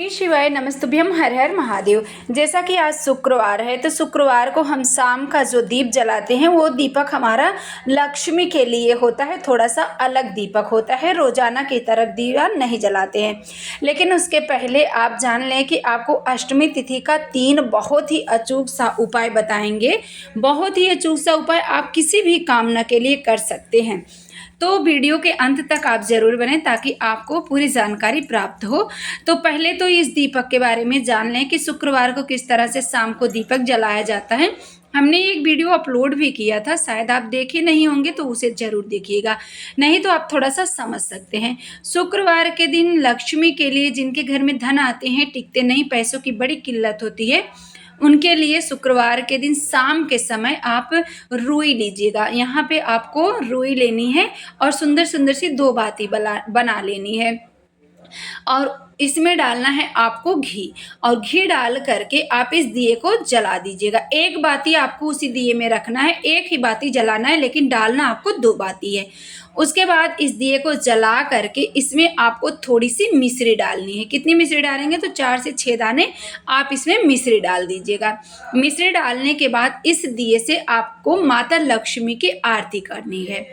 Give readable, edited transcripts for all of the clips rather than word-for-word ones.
श्री शिवाय नमस्तुभ्यम, हर हर महादेव। जैसा कि आज शुक्रवार है तो शुक्रवार को हम शाम का जो दीप जलाते हैं वो दीपक हमारा लक्ष्मी के लिए होता है। थोड़ा सा अलग दीपक होता है, रोजाना की तरह दिया नहीं जलाते हैं। लेकिन उसके पहले आप जान लें कि आपको अष्टमी तिथि का 3 बहुत ही अचूक सा उपाय बताएंगे। बहुत ही अचूक सा उपाय आप किसी भी कामना के लिए कर सकते हैं, तो वीडियो के अंत तक आप ज़रूर बनें ताकि आपको पूरी जानकारी प्राप्त हो। तो पहले तो इस दीपक के बारे में जान लें कि शुक्रवार को किस तरह से शाम को दीपक जलाया जाता है। हमने एक वीडियो अपलोड भी किया था, शायद आप देखे नहीं होंगे तो उसे ज़रूर देखिएगा, नहीं तो आप थोड़ा सा समझ सकते हैं। शुक्रवार के दिन लक्ष्मी के लिए, जिनके घर में धन आते हैं टिकते नहीं, पैसों की बड़ी किल्लत होती है, उनके लिए शुक्रवार के दिन शाम के समय आप रुई लीजिएगा। यहाँ पे आपको रुई लेनी है और सुंदर सुंदर सी 2 बाती बना लेनी है और इसमें डालना है आपको घी, और घी डाल करके आप इस दिए को जला दीजिएगा। 1 बाती आपको उसी दिए में रखना है, 1 ही बाती जलाना है, लेकिन डालना आपको 2 बाती है। उसके बाद इस दिए को जला करके इसमें आपको थोड़ी सी मिश्री डालनी है। कितनी मिश्री डालेंगे तो 4 से 6 दाने आप इसमें मिश्री डाल दीजिएगा। मिश्री डालने के बाद इस दिए से आपको माता लक्ष्मी की आरती करनी है।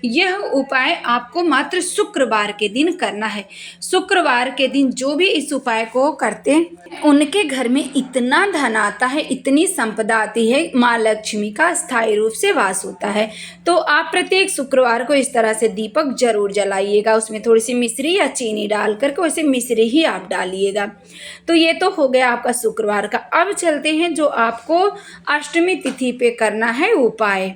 यह उपाय आपको मात्र शुक्रवार के दिन करना है। शुक्रवार के दिन जो भी इस उपाय को करते हैं उनके घर में इतना धन आता है, इतनी संपदा आती है, माँ लक्ष्मी का स्थायी रूप से वास होता है। तो आप प्रत्येक शुक्रवार को इस तरह से दीपक जरूर जलाइएगा। उसमें थोड़ी सी मिश्री या चीनी डाल करके, वैसे मिश्री ही आप डालिएगा। तो ये तो हो गया आपका शुक्रवार का। अब चलते हैं जो आपको अष्टमी तिथि पे करना है उपाय।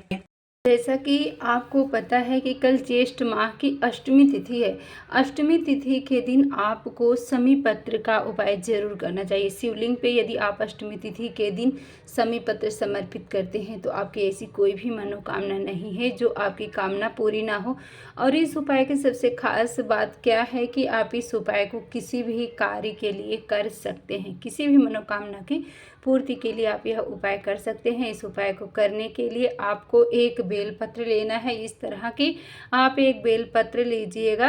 जैसा कि आपको पता है कि कल ज्येष्ठ माह की अष्टमी तिथि है। अष्टमी तिथि के दिन आपको शमी पत्र का उपाय जरूर करना चाहिए। शिवलिंग पे यदि आप अष्टमी तिथि के दिन शमी पत्र समर्पित करते हैं तो आपकी ऐसी कोई भी मनोकामना नहीं है जो आपकी कामना पूरी ना हो। और इस उपाय की सबसे खास बात क्या है कि आप इस उपाय को किसी भी कार्य के लिए कर सकते हैं, किसी भी मनोकामना की पूर्ति के लिए आप यह उपाय कर सकते हैं। इस उपाय को करने के लिए आपको एक बेलपत्र लेना है। इस तरह की आप एक बेलपत्र लीजिएगा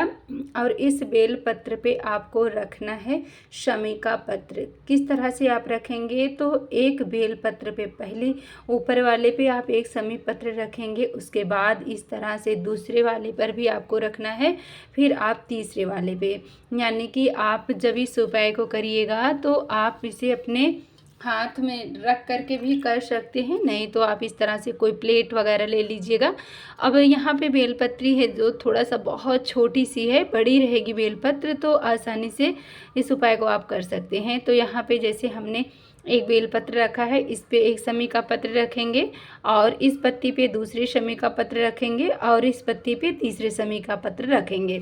और इस बेलपत्र पे आपको रखना है शमी का पत्र। किस तरह से आप रखेंगे तो एक बेलपत्र पे पहले ऊपर वाले पे आप एक शमी पत्र रखेंगे, उसके बाद इस तरह से दूसरे वाले पर भी आपको रखना है, फिर आप तीसरे वाले पे। यानी कि आप जब इस उपाय को करिएगा तो आप इसे अपने हाथ में रख करके भी कर सकते हैं, नहीं तो आप इस तरह से कोई प्लेट वगैरह ले लीजिएगा। अब यहाँ पे बेलपत्री है जो थोड़ा सा बहुत छोटी सी है, बड़ी रहेगी बेलपत्र तो आसानी से इस उपाय को आप कर सकते हैं। तो यहाँ पे जैसे हमने एक बेलपत्र रखा है, इस पे एक शमी का पत्र रखेंगे और इस पत्ती पे दूसरे शमी का पत्र रखेंगे और इस पत्ती पे तीसरे शमी का पत्र रखेंगे।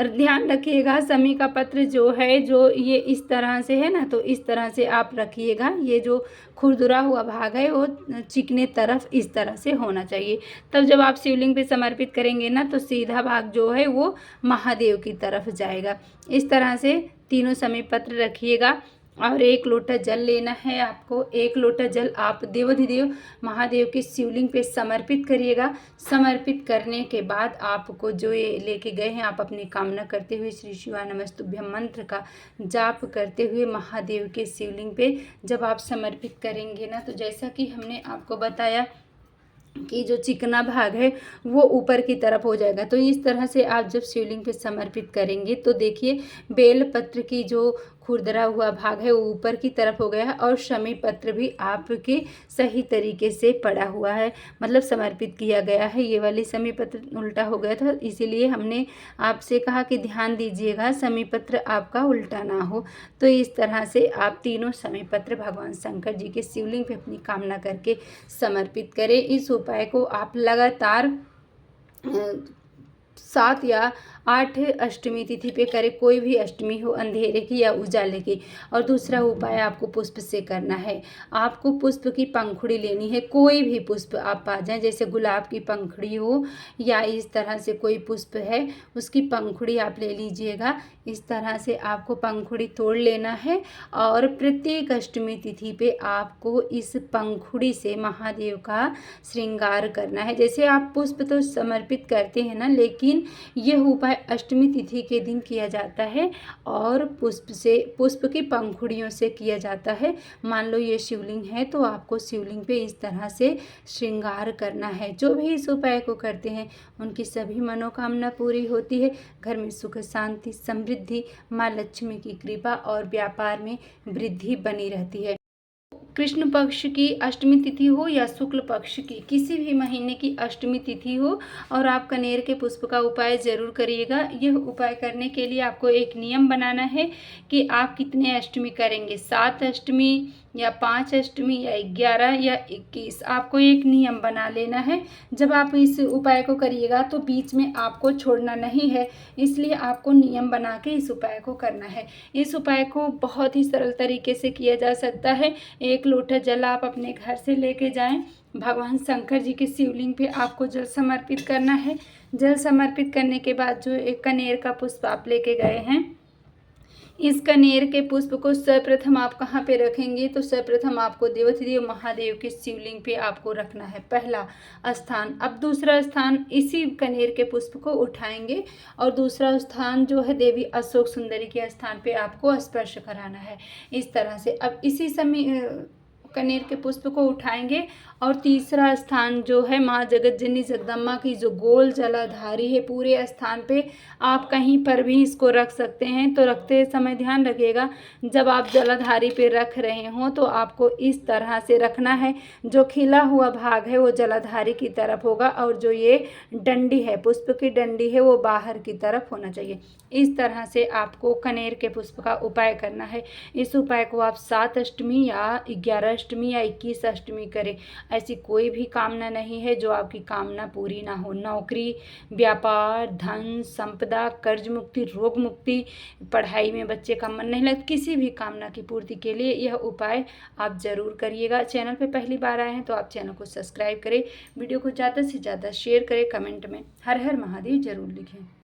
ध्यान रखिएगा शमी का पत्र जो है, जो ये इस तरह से है ना, तो इस तरह से आप रखिएगा। ये जो खुरदुरा हुआ भाग है वो चिकने तरफ इस तरह से होना चाहिए। तब जब आप शिवलिंग पे समर्पित करेंगे ना तो सीधा भाग जो है वो महादेव की तरफ जाएगा। इस तरह से तीनों शमी पत्र रखिएगा और 1 लोटा जल लेना है आपको। 1 लोटा जल आप देवाधिदेव महादेव के शिवलिंग पे समर्पित करिएगा। समर्पित करने के बाद आपको जो ये लेके गए हैं, आप अपनी कामना करते हुए श्री शिवाय नमस्तुभ्यम मंत्र का जाप करते हुए महादेव के शिवलिंग पे जब आप समर्पित करेंगे ना, तो जैसा कि हमने आपको बताया कि जो चिकना भाग है वो ऊपर की तरफ हो जाएगा। तो इस तरह से आप जब शिवलिंग पे समर्पित करेंगे तो देखिए बेल पत्र की जो खुरदरा हुआ भाग है वो ऊपर की तरफ हो गया है और शमी पत्र भी आपके सही तरीके से पड़ा हुआ है, मतलब समर्पित किया गया है। ये वाली शमी पत्र उल्टा हो गया था, इसीलिए हमने आपसे कहा कि ध्यान दीजिएगा शमी पत्र आपका उल्टा ना हो। तो इस तरह से आप तीनों शमी पत्र भगवान शंकर जी के शिवलिंग पे अपनी कामना करके समर्पित करें। इस उपाय को आप लगातार 7 या 8 अष्टमी तिथि पे करें, कोई भी अष्टमी हो, अंधेरे की या उजाले की। और दूसरा उपाय आपको पुष्प से करना है। आपको पुष्प की पंखुड़ी लेनी है, कोई भी पुष्प आप पा जाएं, जैसे गुलाब की पंखुड़ी हो या इस तरह से कोई पुष्प है उसकी पंखुड़ी आप ले लीजिएगा। इस तरह से आपको पंखुड़ी तोड़ लेना है और प्रत्येक अष्टमी तिथि पे आपको इस पंखुड़ी से महादेव का श्रृंगार करना है। जैसे आप पुष्प तो समर्पित करते हैं ना, लेकिन यह उपाय अष्टमी तिथि के दिन किया जाता है और पुष्प की पंखुड़ियों से किया जाता है। मान लो ये शिवलिंग है तो आपको शिवलिंग पे इस तरह से श्रृंगार करना है। जो भी इस उपाय को करते हैं उनकी सभी मनोकामना पूरी होती है। घर में सुख शांति समृद्धि माँ लक्ष्मी की कृपा और व्यापार में वृद्धि बनी रहती है। कृष्ण पक्ष की अष्टमी तिथि हो या शुक्ल पक्ष की किसी भी महीने की अष्टमी तिथि हो और आप कनेर के पुष्प का उपाय ज़रूर करिएगा। यह उपाय करने के लिए आपको एक नियम बनाना है कि आप कितने अष्टमी करेंगे, 7 अष्टमी या 5 अष्टमी या 11 या 21। आपको एक नियम बना लेना है। जब आप इस उपाय को करिएगा तो बीच में आपको छोड़ना नहीं है, इसलिए आपको नियम बना के इस उपाय को करना है। इस उपाय को बहुत ही सरल तरीके से किया जा सकता है। 1 लोटा जल आप अपने घर से लेके जाएं। भगवान शंकर जी के शिवलिंग पे आपको जल समर्पित करना है। जल समर्पित करने के बाद जो एक कनेर का पुष्प आप लेके गए हैं, इस कनेर के पुष्प को सर्वप्रथम आप कहाँ पे रखेंगे, तो सर्वप्रथम आपको देवाधिदेव महादेव के शिवलिंग पे आपको रखना है, पहला स्थान। अब दूसरा स्थान इसी कनेर के पुष्प को उठाएंगे और दूसरा स्थान जो है देवी अशोक सुंदरी के स्थान पे आपको स्पर्श कराना है। इस तरह से अब इसी समय कनेर के पुष्प को उठाएंगे और तीसरा स्थान जो है माँ जगत जननी जगदम्बा की जो गोल जलाधारी है, पूरे स्थान पे आप कहीं पर भी इसको रख सकते हैं। तो रखते समय ध्यान रखिएगा, जब आप जलाधारी पे रख रहे हों तो आपको इस तरह से रखना है। जो खिला हुआ भाग है वो जलाधारी की तरफ होगा और जो ये डंडी है, पुष्प की डंडी है, वो बाहर की तरफ होना चाहिए। इस तरह से आपको कनेर के पुष्प का उपाय करना है। इस उपाय को आप 7 अष्टमी या 11 अष्टमी या 21 अष्टमी करें। ऐसी कोई भी कामना नहीं है जो आपकी कामना पूरी ना हो। नौकरी, व्यापार, धन, संपदा, कर्ज मुक्ति, रोग मुक्ति, पढ़ाई में बच्चे का मन नहीं लगता, किसी भी कामना की पूर्ति के लिए यह उपाय आप ज़रूर करिएगा। चैनल पे पहली बार आए हैं तो आप चैनल को सब्सक्राइब करें, वीडियो को ज़्यादा से ज़्यादा शेयर करें, कमेंट में हर हर महादेव ज़रूर लिखें।